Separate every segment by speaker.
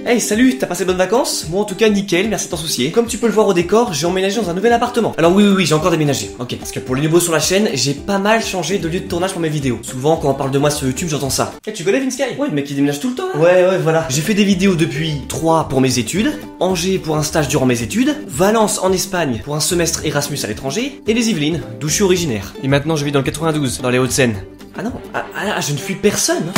Speaker 1: Hey salut, t'as passé de bonnes vacances? Moi en tout cas nickel, merci de t'en soucier. Comme tu peux le voir au décor, j'ai emménagé dans un nouvel appartement. Alors oui, j'ai encore déménagé, ok. Parce que pour les nouveaux sur la chaîne, j'ai pas mal changé de lieu de tournage pour mes vidéos. Souvent quand on parle de moi sur YouTube, j'entends ça. Eh, tu connais Vince Sky? Ouais, le mec qui déménage tout le temps. Ouais, voilà. J'ai fait des vidéos depuis Troyes pour mes études, Angers pour un stage durant mes études, Valence en Espagne pour un semestre Erasmus à l'étranger, et les Yvelines, d'où je suis originaire. Et maintenant je vis dans le 92, dans les Hauts-de-Seine. Ah non, je ne fuis personne.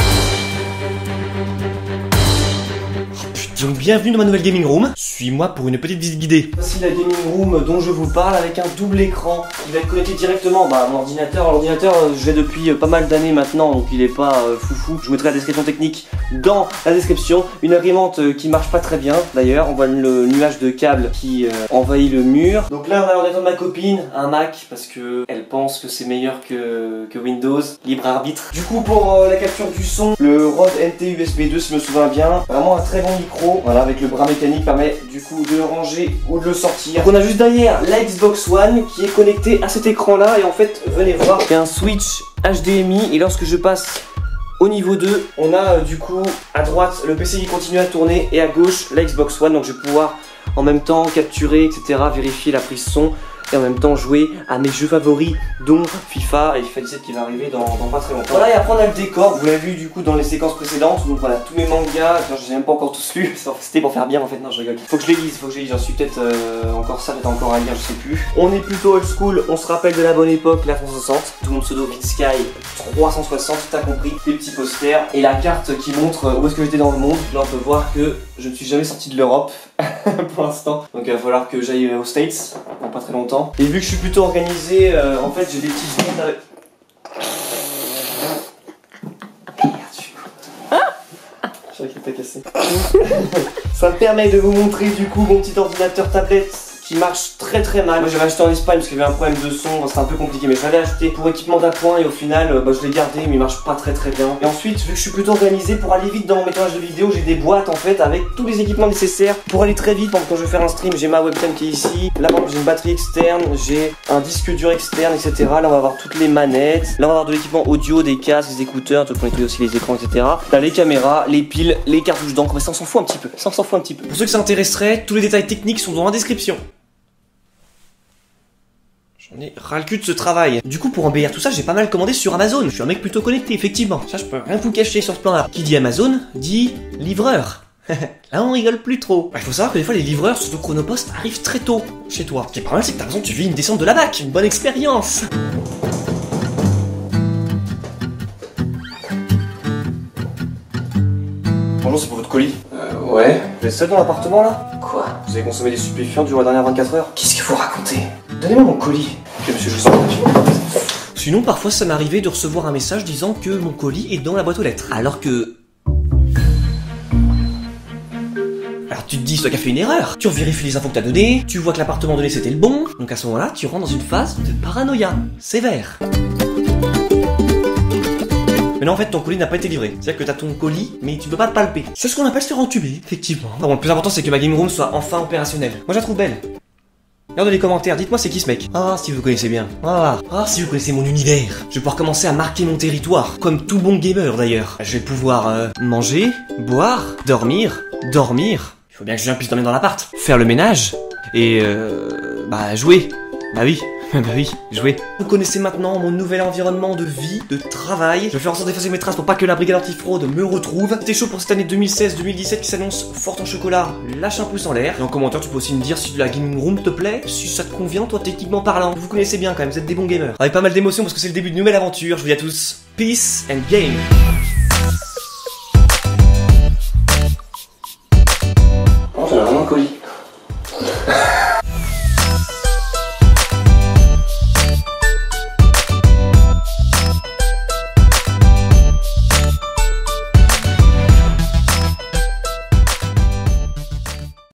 Speaker 1: Donc bienvenue dans ma nouvelle gaming room, suis-moi pour une petite visite guidée. Voici la gaming room dont je vous parle avec un double écran qui va être connecté directement à mon ordinateur. L'ordinateur je l'ai depuis pas mal d'années maintenant donc il est pas foufou. Je vous mettrai la description technique dans la description. Une imprimante qui marche pas très bien d'ailleurs, on voit le nuage de câbles qui envahit le mur. Donc là on a l'ordinateur de ma copine, un Mac parce que elle pense que c'est meilleur que Windows, libre arbitre. Du coup pour la capture du son, le Rode NT USB 2 si je me souviens bien, vraiment un très bon micro. Voilà, avec le bras mécanique permet du coup de le ranger ou de le sortir. Donc on a juste derrière la Xbox One qui est connectée à cet écran là et en fait venez voir, il y a un switch HDMI et lorsque je passe au niveau 2, on a du coup à droite le PC qui continue à tourner et à gauche la Xbox One, donc je vais pouvoir en même temps capturer etc, vérifier la prise son et en même temps jouer à mes jeux favoris dont FIFA et FIFA 17 qui va arriver dans pas très longtemps. Voilà, et après on a le décor, vous l'avez vu du coup dans les séquences précédentes, donc voilà tous mes mangas, je les ai même pas encore tous lus, c'était pour faire bien en fait, non je rigole. Faut que je les lise, j'en suis peut-être encore ça, peut-être encore à lire, je sais plus. On est plutôt old school, on se rappelle de la bonne époque, la 360, tout mon pseudo Vince Sky 360, t'as compris, des petits posters et la carte qui montre où est-ce que j'étais dans le monde. Là on peut voir que je ne suis jamais sorti de l'Europe pour l'instant, donc il va falloir que j'aille aux States dans pas très longtemps. Et vu que je suis plutôt organisé, en fait j'ai des petits snips avec... Merde, je suis con. Je savais qu'il était cassé. Ça me permet de vous montrer du coup mon petit ordinateur tablette qui marche très mal. Moi j'avais acheté en Espagne parce qu'il y avait un problème de son, c'était un peu compliqué, mais je l'avais acheté pour équipement d'appoint et au final je l'ai gardé mais il marche pas très bien. Et ensuite vu que je suis plutôt organisé pour aller vite dans mon métrage de vidéo, j'ai des boîtes en fait avec tous les équipements nécessaires pour aller très vite. Quand je vais faire un stream, j'ai ma webcam qui est ici, là j'ai une batterie externe, j'ai un disque dur externe etc. Là on va avoir toutes les manettes, là on va avoir de l'équipement audio, des casques, des écouteurs, tu peux nettoyer aussi les écrans etc. Là les caméras, les piles, les cartouches d'encre, mais ça on s'en fout un petit peu, Pour ceux que ça intéresserait, tous les détails techniques sont dans la description. J'en ai ras le cul de ce travail. Du coup pour embellir tout ça j'ai pas mal commandé sur Amazon. Je suis un mec plutôt connecté effectivement. Ça je peux rien vous cacher sur ce plan là. Qui dit Amazon dit livreur. Là on rigole plus trop. Il faut savoir que des fois les livreurs surtout Chronopost arrivent très tôt chez toi. Ce qui est pas mal c'est que t'as raison, tu vis une descente de la BAC. Une bonne expérience. Bonjour, c'est pour votre colis. Ouais. Vous êtes seul dans l'appartement là? Quoi? Vous avez consommé des stupéfiants durant les dernières 24 heures? Qu'est-ce que vous racontez? Donnez-moi mon colis. Ok monsieur, je vous en prie. Sinon parfois ça m'arrivait de recevoir un message disant que mon colis est dans la boîte aux lettres. Alors que... Alors tu te dis, c'est toi qui as fait une erreur. Tu vérifies les infos que t'as données, tu vois que l'appartement donné c'était le bon. Donc à ce moment-là, tu rentres dans une phase de paranoïa sévère. Mais non, en fait, ton colis n'a pas été livré. C'est-à-dire que t'as ton colis, mais tu peux pas le palper. C'est ce qu'on appelle se faire entuber, effectivement. Bon, le plus important, c'est que ma game room soit enfin opérationnelle. Moi, je la trouve belle. Regardez les commentaires, dites-moi c'est qui ce mec. Ah, si vous connaissez bien. Ah, si vous connaissez mon univers. Je vais pouvoir commencer à marquer mon territoire. Comme tout bon gamer, d'ailleurs. Je vais pouvoir manger, boire, dormir. Il faut bien que je puisse dormir dans l'appart. Faire le ménage. Et jouer. Bah oui, jouer. Vous connaissez maintenant mon nouvel environnement de vie, de travail. Je vais faire en sorte d'effacer mes traces pour pas que la brigade antifraude me retrouve. C'était chaud pour cette année 2016-2017 qui s'annonce forte en chocolat. Lâche un pouce en l'air. Et en commentaire, tu peux aussi me dire si la gaming room te plaît, si ça te convient, toi techniquement parlant. Vous connaissez bien quand même, vous êtes des bons gamers. Avec pas mal d'émotions parce que c'est le début d'une nouvelle aventure. Je vous dis à tous, peace and game. Oh, j'en ai vraiment un colis.